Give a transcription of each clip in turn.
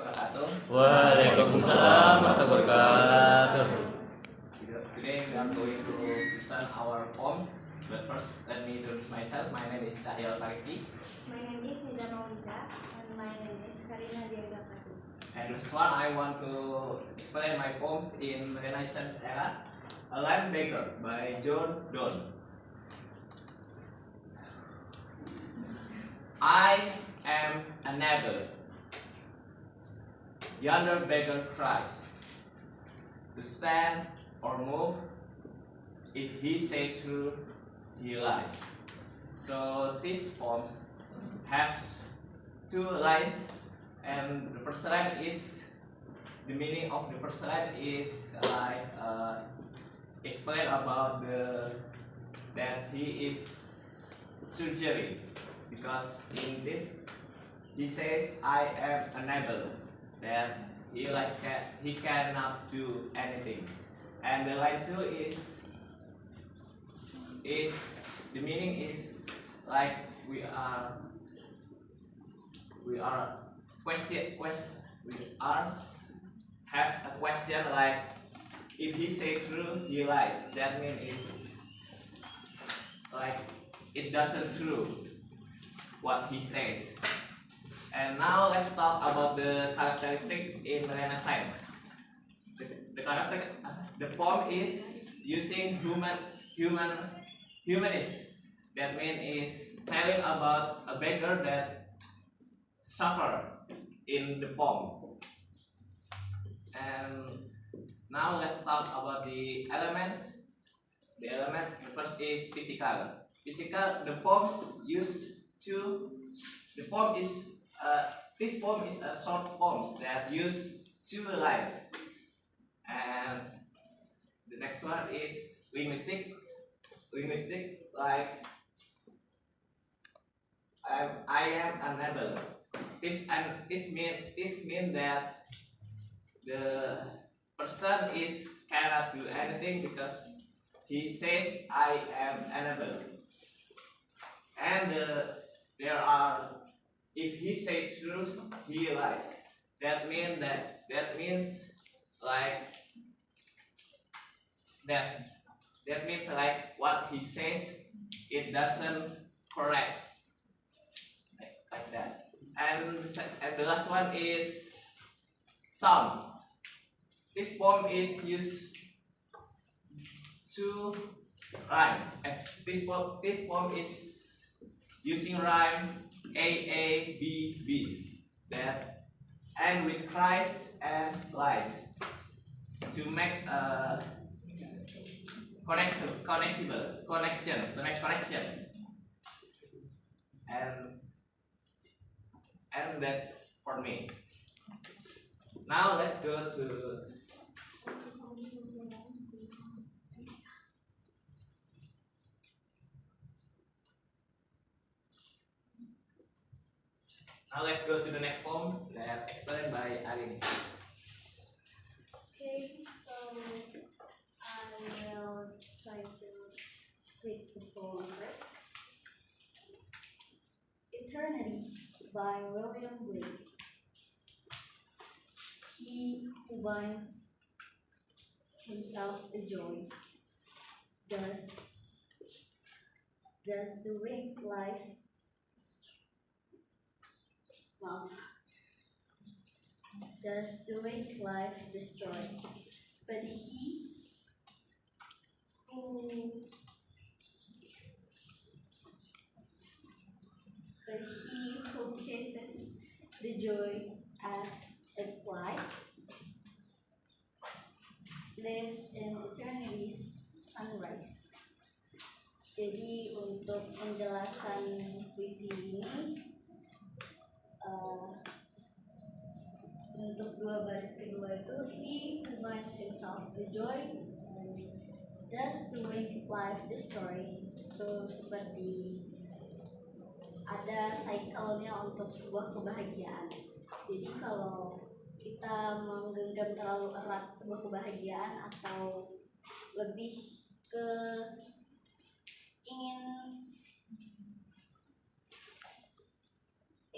wabarakatuh. Waalaikumsalam warahmatullahi wabarakatuh. Today we are going to present our poems. But first, let me introduce myself. My name is Cahyal Fariski. My name is Nida Maulida, and my name is Karina Diaga Pradu. And this one, I want to explain my poems in Renaissance era. A Lamp Beggar by John Donne. I am a neighbor. Yonder beggar cries to stand or move. If he say true, he lies. So these poems have two lines, and the first line is the meaning of the first line is like explain about that he is surgery, because in this he says I am unable, that he cannot do anything. And the line two is the meaning is like we are have a question, like if he say true, he lies. That means it's like it doesn't true what he says. And now let's talk about the characteristic in Renaissance. The poem is using humanist. That means is telling about a beggar that suffer in the poem. And now let's talk about the elements. The elements, the first is physical. The poem this poem is a short poem that use two lines. And the next one is linguistic, like I am unable. This mean that the person cannot do anything because he says I am unable. And there are, if he says truth, he lies. That means like what he says, it doesn't correct, like that. And the last one is sum. This poem is used to rhyme. This poem is using rhyme A, B, that end with cries and lies to make a connection. And that's for me. Now let's go to the next poem that explained by Aline. Okay, so I will try to read the poem first. Eternity by William Blake. He who binds himself a joy, does the winged life love, does the winged life destroy, but he who kisses the joy as it flies lives in eternity's sunrise. Jadi untuk penjelasan puisi ini, untuk dua baris kedua itu he who binds himself the joy and does the winged life destroy, itu seperti ada cycle-nya untuk sebuah kebahagiaan. Jadi kalau kita menggenggam terlalu erat sebuah kebahagiaan atau lebih ke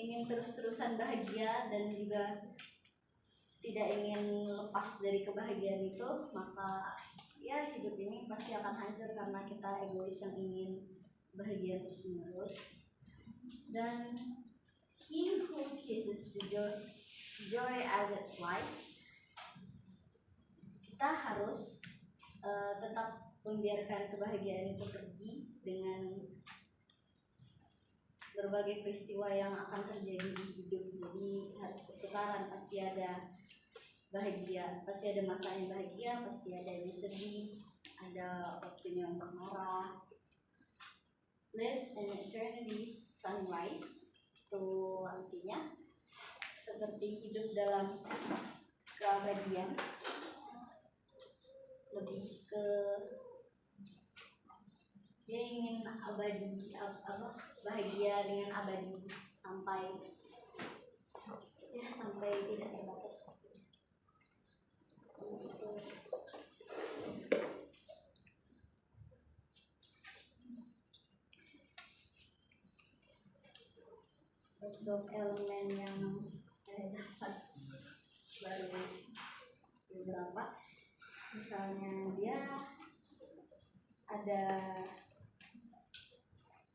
ingin terus-terusan bahagia dan juga tidak ingin lepas dari kebahagiaan itu, maka ya hidup ini pasti akan hancur karena kita egois yang ingin bahagia terus menerus. Dan he who kisses the joy as it flies, kita harus tetap membiarkan kebahagiaan itu pergi dengan berbagai peristiwa yang akan terjadi di hidup. Jadi harus pertukaran, pasti ada bahagia, pasti ada masanya bahagia, pasti ada yang sedih, ada waktunya untuk marah. Lives an eternity sunrise, itu artinya seperti hidup dalam keabadian, lebih ke dia ingin abadi, bahagia dengan abadi sampai tidak terbatas. Untuk elemen yang saya dapat baru beberapa, misalnya dia ada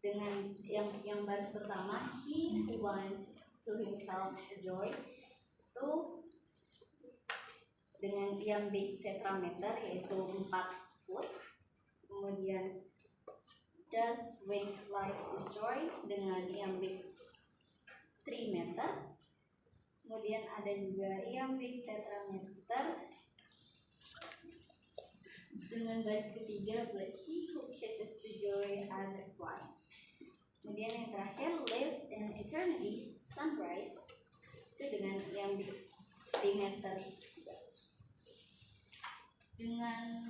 dengan yang baris pertama, he who wants to himself joy, itu dengan iambic tetrameter yaitu 4 foot. Kemudian does wake life destroy dengan iambic 3 meter. Kemudian ada juga iambic tetrameter dengan baris ketiga, but he who kisses the joy as it flies. Kemudian yang terakhir, lives in eternity's sunrise, itu dengan iambic 3 meter dengan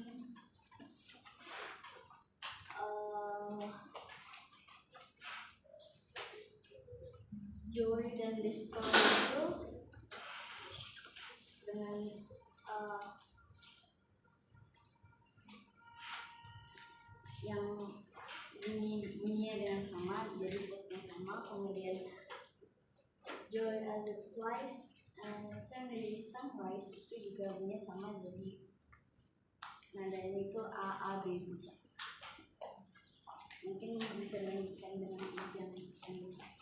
joy dan destroy itu dengan yang bunyinya dengan sama, jadi footnya sama. Kemudian joy as it flies and eternity sunrise itu juga bunyinya sama, jadi nadanya itu A A B B. Mungkin bisa dilanjutkan dengan isi yang selanjutnya.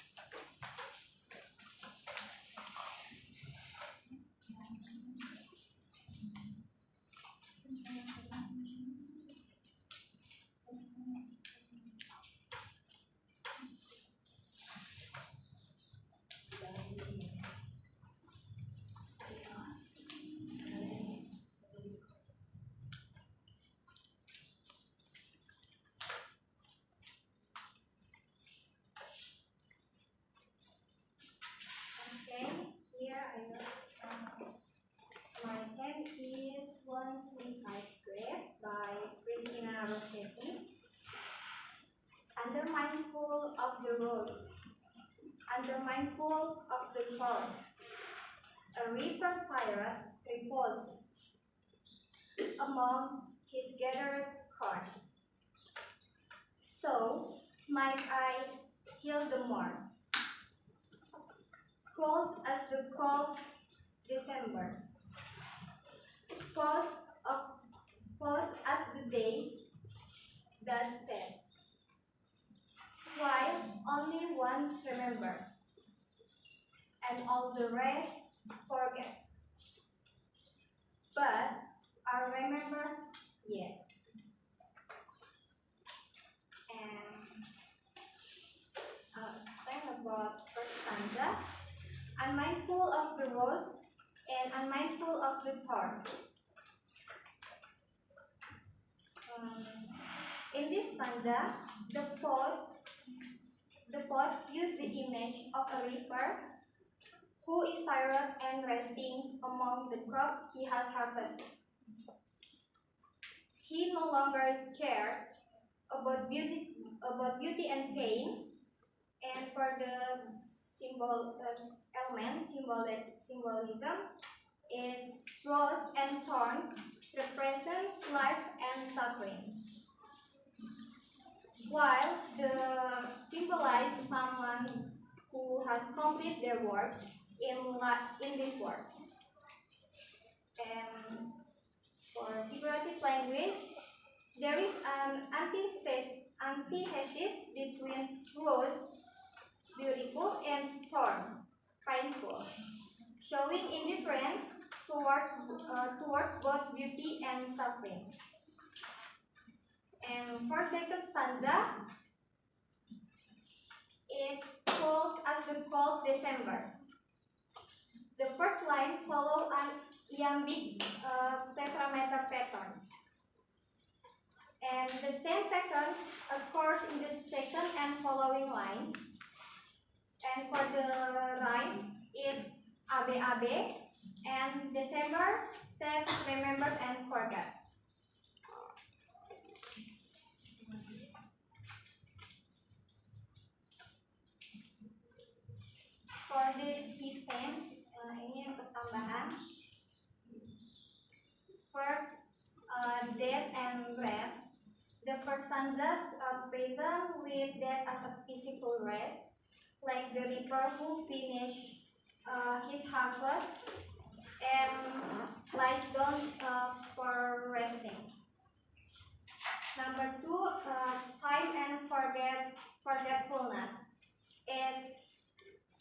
Under mindful of the rose, under mindful of the thorn, a reaper pirate reposes among his gathered corn. So might I till the morn, cold as the cold December's, pause as the days that said, while only one remembers, and all the rest forgets. But are remembers yet. And then about first stanza, unmindful of the rose and unmindful of the thorn. In this stanza, the poet used the image of a reaper who is tired and resting among the crop he has harvested. He no longer cares about beauty and pain, and for the symbolism is rose and thorns represents life and suffering, while the symbolize someone who has completed their work in this world. figurative language, there is an antithesis between rose, beautiful, and thorn, painful, showing indifference towards both beauty and suffering. And for second stanza, it's called as the cold Decembers. The first line follow an iambic tetrameter pattern, and the same pattern occurs in the second and following lines. And for the rhyme, it's abe and December, set, remembers, and forget. For the key themes, ini untuk tambahan. First, death and rest. The first stanzas present with death as a physical rest, like the reaper who finished his harvest and lies down for resting. Number two, time and forgetfulness. It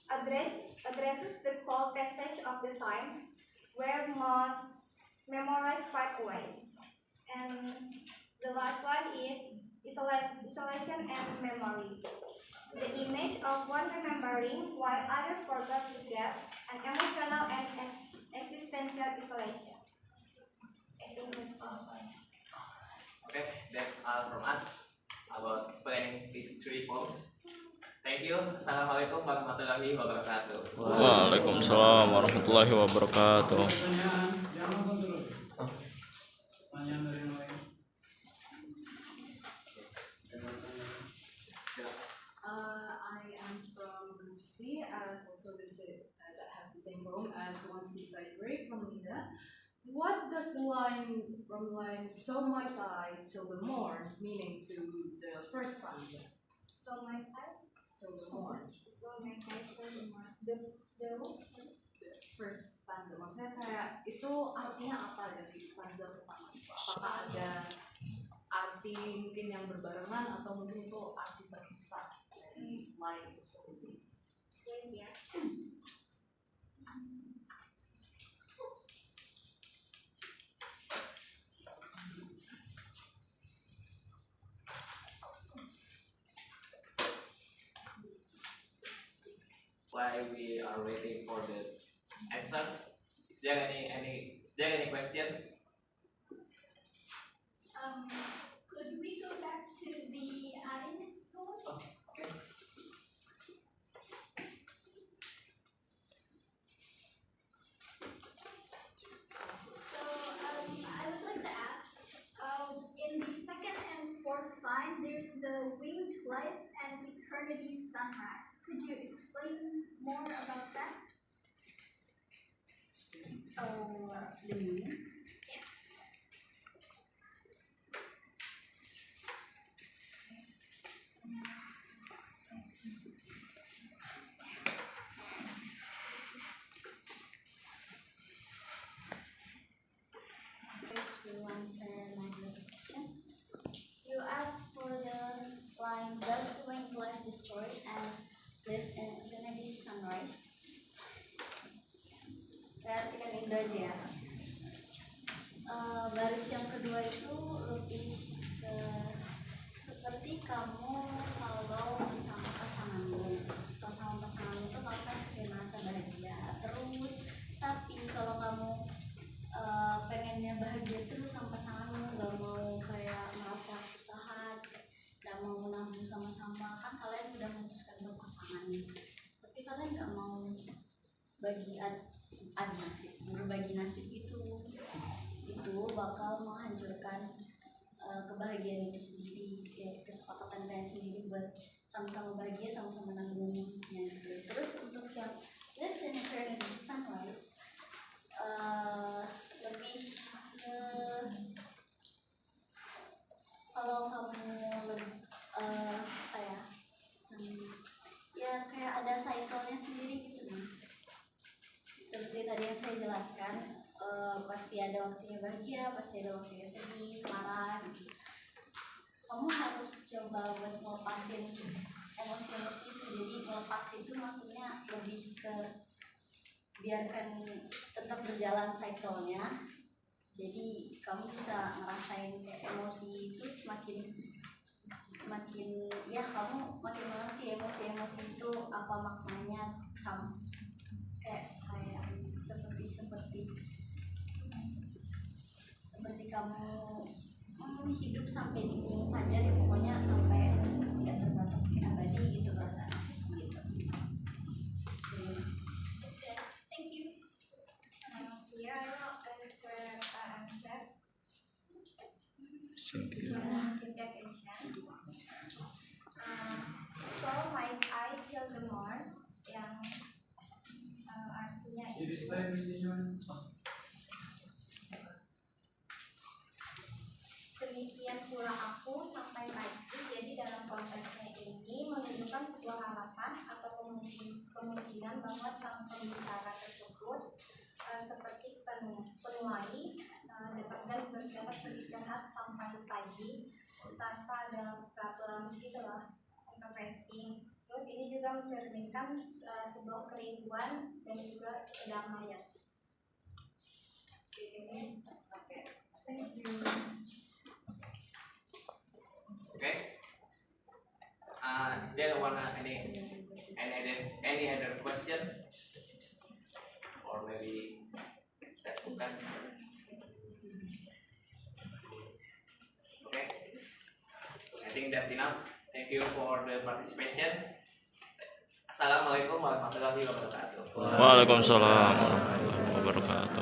addresses the cold passage of the time where most memories fade away. And the last one is isolation and memory. The image of one remembering while others forgot to get, an emotional and existential isolation. I think that's all. Okay, that's all from us about explaining these 3 poems. Thank you. Assalamualaikum warahmatullahi wabarakatuh. Waalaikumsalam warahmatullahi wabarakatuh. Pertanyaan dari yang lain. I am from Group C, as also that has the same poem as One Seaside Grave from Lida. What does the line from line "So might I till the morn" meaning to the first stanza? So my type, Till the morn. so my type for the The first stanza, maksudnya kayak itu artinya apa dari stanza pertama? Apakah ada arti mungkin yang berbarengan atau mungkin itu arti terpisah dari line tersebut? ya. While we are waiting for the answer, is there any question? Could we go back to the Aries poem? Oh, okay. So I would like to ask, in the second and fourth line, there's the winged life and eternity sunrise. Could you explain more about that? The meaning? To answer my first question, you asked for the line "Does the winged life destroy and lives in eternity sunrise?" Perhatikan itu aja ya. Baris yang kedua itu lebih ke seperti kamu kalau bersama pasanganmu. Kalau sama pasanganmu itu kamu pasti merasa bahagia terus. Tapi kalau kamu pengennya bahagia terus sama pasanganmu, gak mau kayak merasa kesusahan, gak mau menabung sama-sama, kan kalian sudah memutuskan berpasangan, tapi kalian gak mau berbagi nasib itu bakal menghancurkan kebahagiaan itu sendiri, kayak kesepakatan kalian sendiri buat sama-sama bahagia, sama-sama nanggungnya gitu. Terus untuk yang lives in eternity sunrise, lebih ke kalau kamu ya kayak ada cycle-nya sendiri gitu nih. Seperti tadi yang saya jelaskan, pasti ada waktunya bahagia, pasti ada waktunya sedih, marah. Kamu harus coba buat ngelepasin emosi-emosi itu. Jadi ngelepas itu maksudnya lebih ke biarkan tetap berjalan cycle-nya. Jadi kamu bisa ngerasain kayak emosi itu semakin ya kamu makin mengerti emosi-emosi itu apa maknanya, kayak seperti kamu hidup sampai di ujung fajar ya, pokoknya sampai nggak terbatas ke abadi gitu perasaan gitu. Okay, thank you. Here I will answer Cynthia question. So might I kill the more, yang artinya Jadi itu supaya visinya demikian pula aku sampai pagi. Jadi dalam konteksnya ini menunjukkan sebuah harapan atau kemungkinan bahwa sang pembicara tersebut seperti penuai dapat beristirahat sampai pagi tanpa ada problem gitu loh untuk resting. Terus ini juga mencerminkan sebuah kerinduan dan juga kedamaian. Oke. Thank you. Okay. Is there any other question? Or maybe that's bukan. Okay. I think that's enough. Thank you for the participation. Assalamualaikum warahmatullahi wabarakatuh. Waalaikumsalam warahmatullahi wabarakatuh.